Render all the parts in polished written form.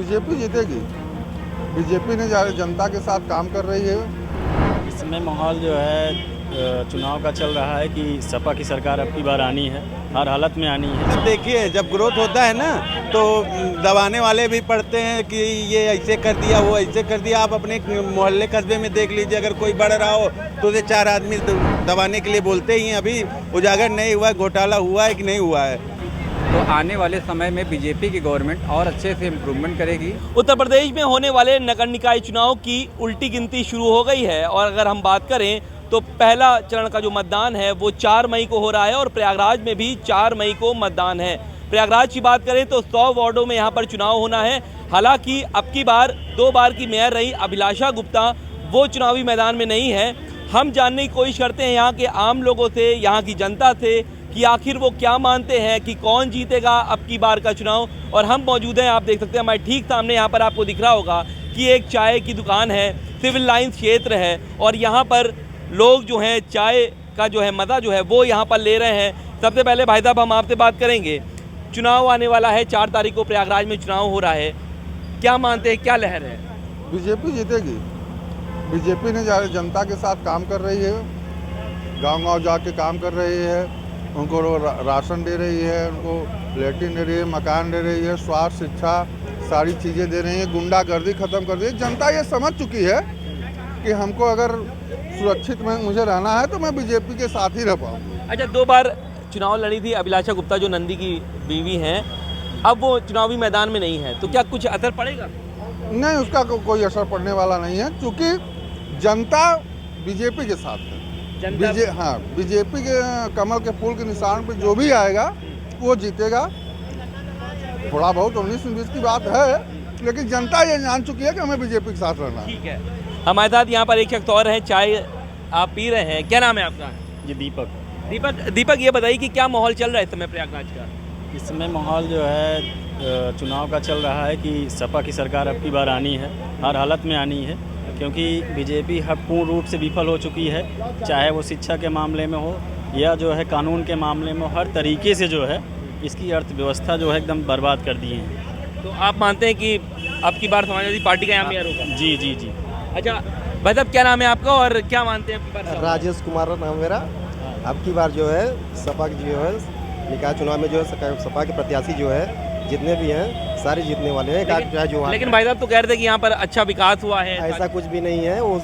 BJP जीतेगी। BJP ने जनता के साथ काम कर रही है। इस समय माहौल जो है चुनाव का चल रहा है कि सपा की सरकार अब की बार आनी है, हर हालत में आनी है। अब देखिए, जब ग्रोथ होता है ना तो दबाने वाले भी पढ़ते हैं कि ये ऐसे कर दिया, वो ऐसे कर दिया। आप अपने मोहल्ले कस्बे में देख लीजिए, अगर कोई बढ़ रहा हो तो उसे 4 आदमी दबाने के लिए बोलते ही हैं। अभी उजागर नहीं हुआ, घोटाला हुआ है कि नहीं हुआ है। तो आने वाले समय में बीजेपी की गवर्नमेंट और अच्छे से इम्प्रूवमेंट करेगी। उत्तर प्रदेश में होने वाले नगर निकाय चुनाव की उल्टी गिनती शुरू हो गई है और अगर हम बात करें तो पहला चरण का जो मतदान है वो 4 मई को हो रहा है और प्रयागराज में भी 4 मई को मतदान है। प्रयागराज की बात करें तो 100 वार्डों में यहाँ पर चुनाव होना है। हालांकि अब की बार 2 बार की मेयर रही अभिलाषा गुप्ता वो चुनावी मैदान में नहीं है। हम जानने की कोशिश करते हैं यहाँ के आम लोगों से, यहाँ की जनता से कि आखिर वो क्या मानते हैं कि कौन जीतेगा अब की बार का चुनाव। और हम मौजूद हैं, आप देख सकते हैं हमारे ठीक सामने यहाँ पर आपको दिख रहा होगा कि एक चाय की दुकान है, सिविल लाइंस क्षेत्र है और यहाँ पर लोग जो हैं चाय का जो है मज़ा जो है वो यहाँ पर ले रहे हैं। सबसे पहले भाई साहब हम आपसे बात करेंगे, चुनाव आने वाला है, 4 तारीख को प्रयागराज में चुनाव हो रहा है, क्या मानते हैं, क्या लहर है? बीजेपी जीतेगी। बीजेपी ने जनता के साथ काम कर रही है, गांव-गांव जाके काम कर रही है, उनको राशन दे रही है, उनको लैट्रिन दे रही है, मकान दे रही है, स्वास्थ्य, शिक्षा, सारी चीज़ें दे रही हैं। गुंडागर्दी ख़त्म कर दी है। जनता ये समझ चुकी है कि हमको अगर सुरक्षित में मुझे रहना है तो मैं बीजेपी के साथ ही रह पाऊँ। अच्छा, 2 बार चुनाव लड़ी थी अभिलाषा गुप्ता जो नंदी की बीवी हैं, अब वो चुनावी मैदान में नहीं है, तो क्या कुछ असर पड़ेगा? नहीं, उसका कोई असर पड़ने वाला नहीं है क्योंकि जनता बीजेपी के साथ है। बीजेपी के कमल के फूल के निशान पे जो भी आएगा वो जीतेगा। थोड़ा बहुत 19-20 की बात है, लेकिन जनता ये जान चुकी है कि हमें बीजेपी के साथ रहना है। ठीक है, हमारे साथ यहाँ पर एक शख्स और है, चाय आप पी रहे हैं, क्या नाम है आपका? जी दीपक ये बताइए कि क्या माहौल चल रहा है इस समय प्रयागराज का? इस समय माहौल जो है चुनाव का चल रहा है कि सपा की सरकार अब की बार आनी है, हर हालत में आनी है, क्योंकि बीजेपी हर पूर्ण रूप से विफल हो चुकी है। चाहे वो शिक्षा के मामले में हो या जो है कानून के मामले में हो, हर तरीके से जो है इसकी अर्थव्यवस्था जो है एकदम बर्बाद कर दी है। तो आप मानते हैं कि अब की बार समाजवादी पार्टी का यहाँ मेयर होगा? जी जी जी। अच्छा भाई साहब, क्या नाम है आपका और क्या मानते हैं अब की बार? राजेश कुमार नाम मेरा। अब की बार जो है सपा की जो है निकाय चुनाव में जो है सपा के प्रत्याशी जो है जितने भी हैं सारे जीतने वाले हैं। लेकिन भाई साहब तो कह रहे थे कि यहाँ पर अच्छा विकास हुआ है। ऐसा कुछ भी नहीं है, वो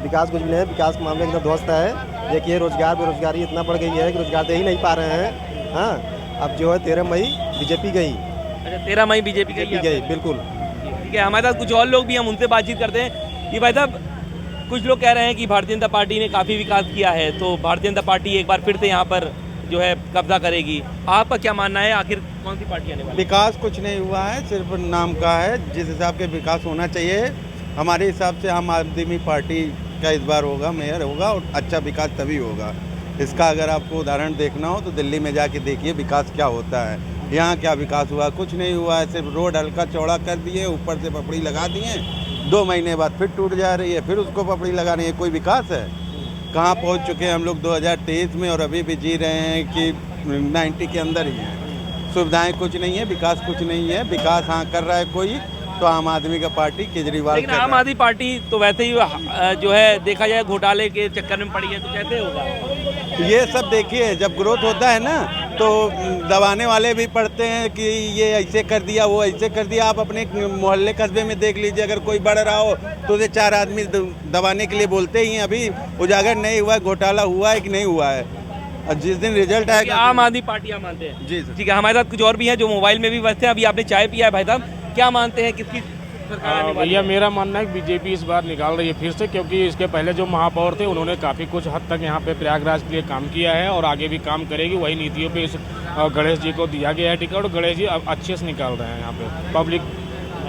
विकास कुछ भी नहीं है। विकास के मामले में एकदम ध्वस्त है। देखिए, रोजगार बेरोजगारी इतना बढ़ गई है कि रोजगार दे ही नहीं पा रहे हैं। हाँ, अब जो है 13 मई बीजेपी गई। अच्छा, 13 मई बीजेपी गई, बिल्कुल। ठीक है, हमारे साथ कुछ और लोग भी, हम उनसे बातचीत करते हैं कि भाई साहब कुछ लोग कह रहे हैं कि भारतीय जनता पार्टी ने काफ़ी विकास किया है, तो भारतीय जनता पार्टी एक बार फिर से यहाँ पर जो है कब्जा करेगी। आपका क्या मानना है, आखिर कौन सी पार्टी आने वाली? विकास कुछ नहीं हुआ है, सिर्फ नाम का है। जिस हिसाब के विकास होना चाहिए हमारे हिसाब से आम आदमी पार्टी का इस बार होगा, मेयर होगा और अच्छा विकास तभी होगा। इसका अगर आपको उदाहरण देखना हो तो दिल्ली में जाके देखिए विकास क्या होता है। यहाँ क्या विकास हुआ? कुछ नहीं हुआ है। सिर्फ रोड हल्का चौड़ा कर दिए, ऊपर से पपड़ी लगा दिए, 2 महीने बाद फिर टूट जा रही है, फिर उसको पपड़ी लगा रही है। कोई विकास है? कहाँ पहुँच चुके हैं हम लोग 2023 में और अभी भी जी रहे हैं कि 90 के अंदर ही है। सुविधाएं कुछ नहीं है, विकास कुछ नहीं है। विकास हाँ कर रहा है कोई तो आम आदमी का पार्टी केजरीवाल। लेकिन आम आदमी पार्टी तो वैसे ही जो है देखा जाए घोटाले के चक्कर में पड़ी है, तो कैसे होगा? ये सब देखिए, जब ग्रोथ होता है ना तो दबाने वाले भी पढ़ते हैं कि ये ऐसे कर दिया, वो ऐसे कर दिया। आप अपने मोहल्ले कस्बे में देख लीजिए, अगर कोई बढ़ रहा हो तो उसे 4 आदमी दबाने के लिए बोलते ही हैं। अभी उजागर नहीं हुआ, घोटाला हुआ है कि नहीं हुआ है? और जिस दिन रिजल्ट आएगा। आम आदमी पार्टी मानते हैं? जी सर। ठीक है, हमारे साथ कुछ और भी हैं जो मोबाइल में भी व्यस्त हैं। अभी आपने चाय पिया है भाई साहब, क्या मानते हैं किसकी सरकार आने वाली है? भैया मेरा मानना है कि बीजेपी इस बार निकाल रही है फिर से, क्योंकि इसके पहले जो महापौर थे उन्होंने काफ़ी कुछ हद तक यहाँ पे प्रयागराज के लिए काम किया है और आगे भी काम करेगी। वही नीतियों पे इस गणेश जी को दिया गया है टिकट और गणेश जी अब अच्छे से निकाल रहे हैं। यहाँ पे पब्लिक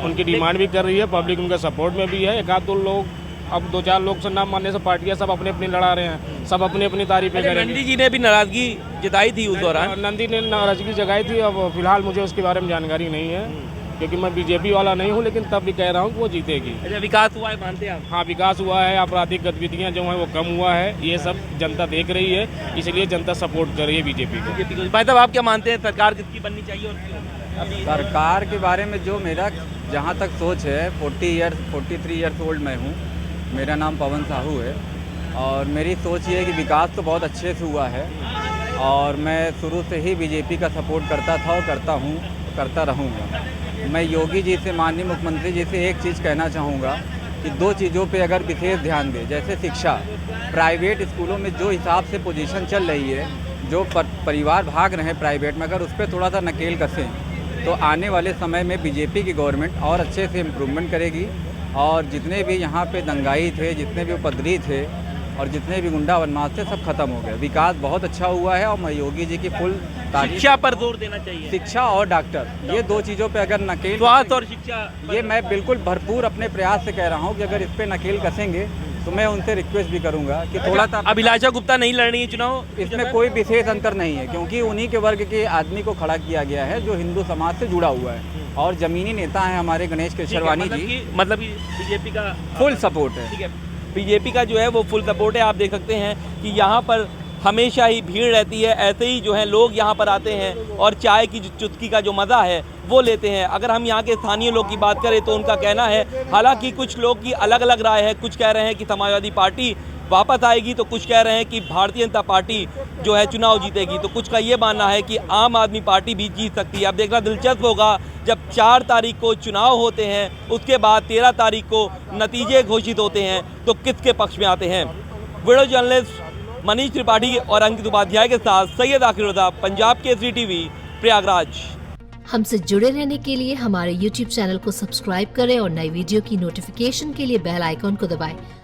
उनकी डिमांड भी कर रही है, पब्लिक उनके सपोर्ट में भी है। एक आध दो लोग, अब 2-4 लोग से नाम मानने से पार्टियां सब अपने अपनी लड़ा रहे हैं, सब अपनी अपनी तारीफें करेंगे। नंदी जी ने भी नाराजगी जताई थी उस दौरान। नंदी ने नाराजगी जगाई थी, अब फिलहाल मुझे उसके बारे में जानकारी नहीं है। क्योंकि मैं बीजेपी वाला नहीं हूँ, लेकिन तब भी कह रहा हूँ कि वो जीतेगी। अच्छा, विकास हुआ है मानते हैं आप? हाँ, विकास हुआ है, आपराधिक गतिविधियाँ जो हैं वो कम हुआ है, ये सब जनता देख रही है, इसलिए जनता सपोर्ट कर रही है बीजेपी को। बीजेपी को। भाई साहब, आप क्या मानते हैं सरकार किसकी बननी चाहिए और क्यों? अभी सरकार के बारे में जो मेरा जहाँ तक सोच है, 43 ईयर्स ओल्ड मैं हूँ, मेरा नाम पवन साहू है, और मेरी सोच ये है कि विकास तो बहुत अच्छे से हुआ है, और मैं शुरू से ही बीजेपी का सपोर्ट करता था और करता हूँ, करता रहूँगा। मैं योगी जी से, माननीय मुख्यमंत्री जी से एक चीज़ कहना चाहूँगा कि दो चीज़ों पे अगर विशेष ध्यान दें, जैसे शिक्षा, प्राइवेट स्कूलों में जो हिसाब से पोजीशन चल रही है, जो परिवार भाग रहे हैं प्राइवेट में, अगर उस पर थोड़ा सा नकेल कसें तो आने वाले समय में बीजेपी की गवर्नमेंट और अच्छे से इम्प्रूवमेंट करेगी, और जितने भी यहाँ पे दंगाई थे, जितने भी उपद्रवी थे और जितने भी गुंडा बदमाश थे, सब खत्म हो गए। विकास बहुत अच्छा हुआ है और मैं योगी जी की फुल तारीफ। शिक्षा पर जोर देना चाहिए। शिक्षा और डॉक्टर, ये दो चीज़ों पे अगर नकेल, स्वास्थ्य और शिक्षा, ये मैं बिल्कुल भरपूर अपने प्रयास से कह रहा हूँ कि अगर इस पे नकेल कसेंगे तो मैं उनसे रिक्वेस्ट भी करूँगा कि थोड़ा सा। अभिलाषा गुप्ता नहीं लड़ रही है चुनाव? इसमें कोई विशेष अंतर नहीं है, क्योंकि उन्हीं के वर्ग के आदमी को खड़ा किया गया है जो हिंदू समाज से जुड़ा हुआ है, और जमीनी नेता हैं हमारे गणेश केशरवानी जी। मतलब कि बीजेपी का फुल सपोर्ट है। ठीक है, बीजेपी का जो है वो फुल सपोर्ट है। आप देख सकते हैं कि यहाँ पर हमेशा ही भीड़ रहती है, ऐसे ही जो है लोग यहाँ पर आते हैं और चाय की चुस्की का जो मज़ा है वो लेते हैं। अगर हम यहाँ के स्थानीय लोग की बात करें तो उनका कहना है, हालांकि कुछ लोग की अलग अलग राय है, कुछ कह रहे हैं कि समाजवादी पार्टी वापस आएगी, तो कुछ कह रहे हैं कि भारतीय जनता पार्टी जो है चुनाव जीतेगी, तो कुछ का ये मानना है कि आम आदमी पार्टी भी जीत सकती है। अब देखना दिलचस्प होगा जब 4 तारीख को चुनाव होते हैं, उसके बाद 13 तारीख को नतीजे घोषित होते हैं, तो किसके पक्ष में आते हैं। वीडियो जर्नलिस्ट मनीष त्रिपाठी और अंकित उपाध्याय के साथ सैयद आखिर रज़ा, पंजाब केसरी टीवी, प्रयागराज। हमसे जुड़े रहने के लिए हमारे YouTube चैनल को सब्सक्राइब करें और नई वीडियो की नोटिफिकेशन के लिए बेल आइकॉन को दबाएं।